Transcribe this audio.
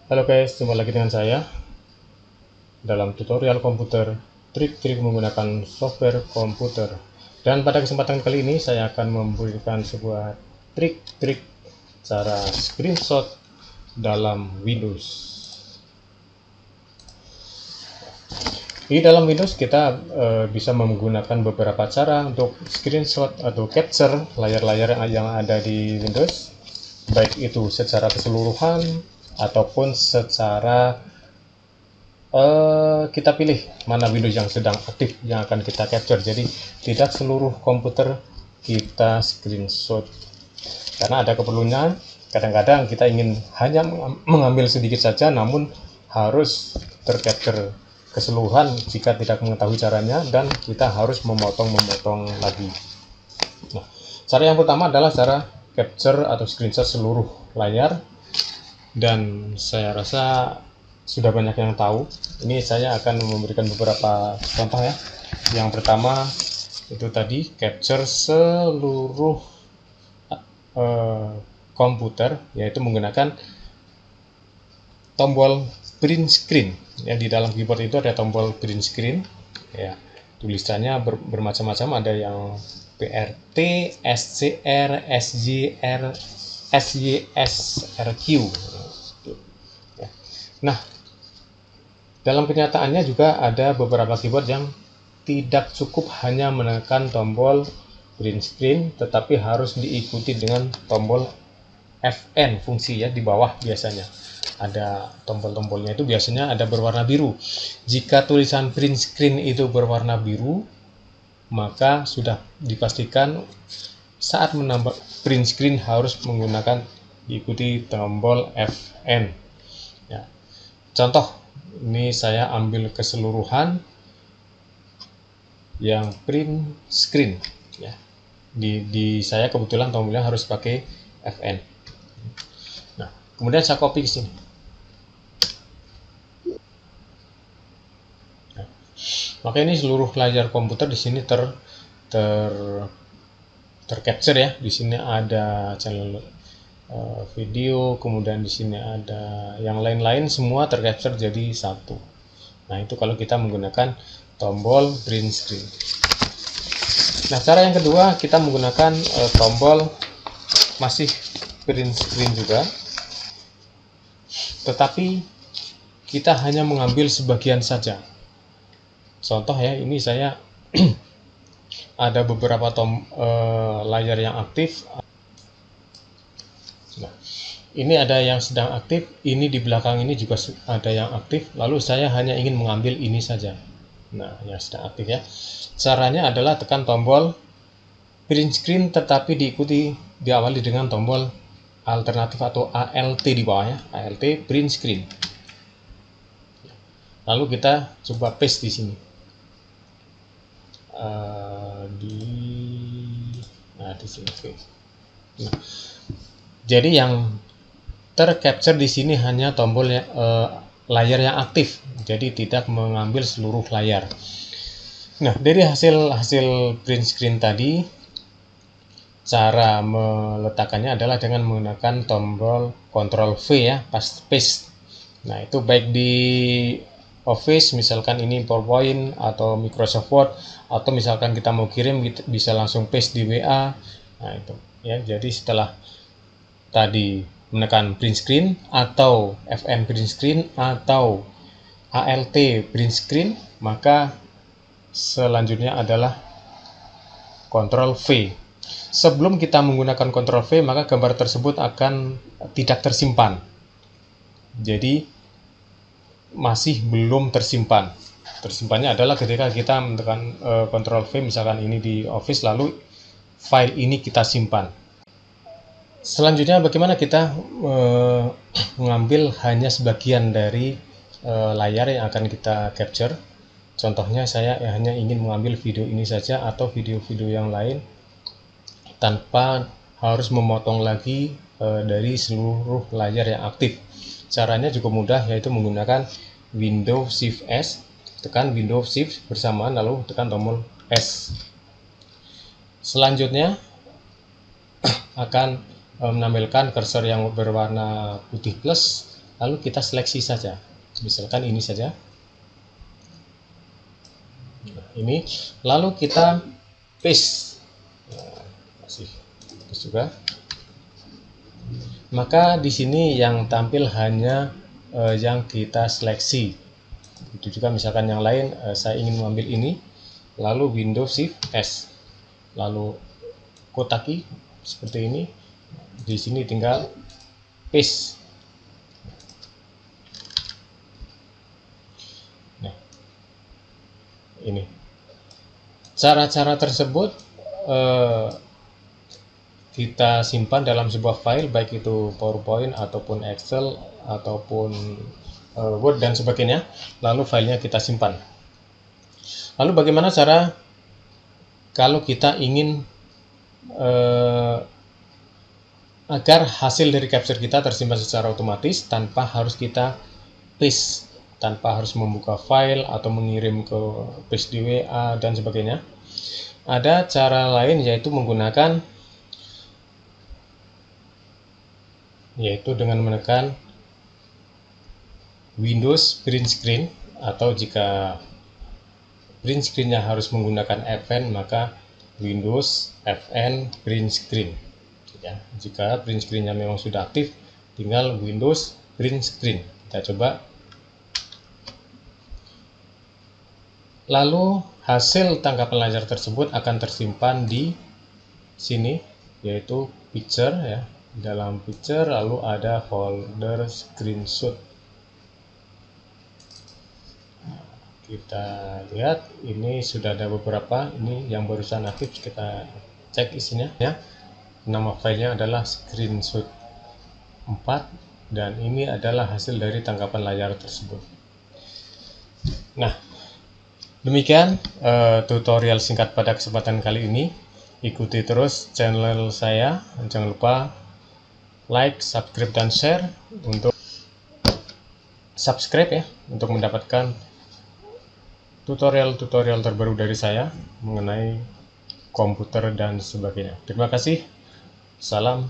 Halo guys, jumpa lagi dengan saya dalam tutorial komputer, trik-trik menggunakan software komputer. Dan pada kesempatan kali ini saya akan memberikan sebuah trik-trik cara screenshot dalam Windows. Di dalam Windows kita bisa menggunakan beberapa cara untuk screenshot atau capture layar-layar yang ada di Windows, baik itu secara keseluruhan ataupun secara kita pilih mana Windows yang sedang aktif yang akan kita capture. Jadi tidak seluruh komputer kita screenshot, karena ada keperluannya. Kadang-kadang kita ingin hanya mengambil sedikit saja, namun harus tercapture keseluruhan jika tidak mengetahui caranya, dan kita harus memotong lagi. Nah, cara yang pertama adalah cara capture atau screenshot seluruh layar, dan saya rasa sudah banyak yang tahu. Ini saya akan memberikan beberapa contoh ya. Yang pertama itu tadi capture seluruh komputer, yaitu menggunakan tombol print screen. Yang di dalam keyboard itu ada tombol print screen ya. Tulisannya bermacam-macam, ada yang PRT, SCR, SJR, SYSRQ. Nah, dalam kenyataannya juga ada beberapa keyboard yang tidak cukup hanya menekan tombol print screen, tetapi harus diikuti dengan tombol FN fungsi ya di bawah. Biasanya ada tombol-tombolnya, itu biasanya ada berwarna biru. Jika tulisan print screen itu berwarna biru, maka sudah dipastikan saat menambah print screen harus menggunakan diikuti tombol FN ya. Contoh, ini saya ambil keseluruhan yang print screen ya. Di saya kebetulan tombolnya harus pakai FN. Nah, kemudian saya copy ke sini. Nah, maka ini seluruh layar komputer di sini tercapture ya. Di sini ada channel video, kemudian di sini ada yang lain-lain, semua tercapture jadi satu. Nah, itu kalau kita menggunakan tombol print screen. Nah, cara yang kedua kita menggunakan tombol masih print screen juga, tetapi kita hanya mengambil sebagian saja. Contoh ya, ini saya ada beberapa layar yang aktif. Nah, ini ada yang sedang aktif, ini di belakang ini juga ada yang aktif, lalu saya hanya ingin mengambil ini saja. Nah, yang sedang aktif ya. Caranya adalah tekan tombol print screen, tetapi diawali dengan tombol alternatif atau ALT di bawah ya, ALT print screen. Lalu kita coba paste di sini. Di sini. Nah, jadi yang tercapture di sini hanya tombol layar yang aktif, jadi tidak mengambil seluruh layar. Nah, dari hasil print screen tadi, cara meletakkannya adalah dengan menggunakan tombol Ctrl V ya, paste. Nah, itu baik di Office, misalkan ini PowerPoint atau Microsoft Word, atau misalkan kita mau kirim bisa langsung paste di WA. Nah, itu ya. Jadi setelah tadi menekan print screen atau FN print screen atau ALT print screen, maka selanjutnya adalah Ctrl V. Sebelum kita menggunakan Ctrl V, maka gambar tersebut akan tidak tersimpan. Jadi masih belum tersimpan. Tersimpannya adalah ketika kita menekan Ctrl V, misalkan ini di Office, lalu file ini kita simpan. Selanjutnya, bagaimana kita mengambil hanya sebagian dari layar yang akan kita capture. Contohnya saya hanya ingin mengambil video ini saja atau video-video yang lain tanpa harus memotong lagi dari seluruh layar yang aktif. Caranya cukup mudah, yaitu menggunakan Windows Shift S. Tekan Windows Shift bersamaan, lalu tekan tombol S. Selanjutnya akan menampilkan cursor yang berwarna putih plus. lalu kita seleksi saja, misalkan ini saja. Nah, ini lalu kita paste. Nah, masih paste juga. Maka di sini yang tampil hanya yang kita seleksi. Itu juga misalkan yang lain saya ingin mengambil ini, lalu Windows Shift S, lalu kotaki seperti ini. Di sini tinggal paste. Nah, ini cara-cara tersebut kita simpan dalam sebuah file, baik itu PowerPoint ataupun Excel ataupun Word dan sebagainya, lalu filenya kita simpan. Lalu bagaimana cara kalau kita ingin agar hasil dari capture kita tersimpan secara otomatis tanpa harus kita paste, tanpa harus membuka file atau mengirim ke paste di WA dan sebagainya? Ada cara lain, yaitu menggunakan dengan menekan Windows print screen, atau jika print screen-nya harus menggunakan Fn, maka Windows Fn print screen. Ya, jika print screen-nya memang sudah aktif, tinggal Windows print screen. Kita coba. Lalu hasil tangkapan layar tersebut akan tersimpan di sini, yaitu picture ya. Dalam picture lalu ada folder screenshot. Kita lihat ini sudah ada beberapa, ini yang barusan aktif, kita cek isinya ya. Nama filenya adalah screenshot 4 dan ini adalah hasil dari tangkapan layar tersebut. Nah, demikian tutorial singkat pada kesempatan kali ini. Ikuti terus channel saya, jangan lupa like, subscribe, dan share. Untuk subscribe ya, untuk mendapatkan tutorial-tutorial terbaru dari saya mengenai komputer dan sebagainya. Terima kasih. Salam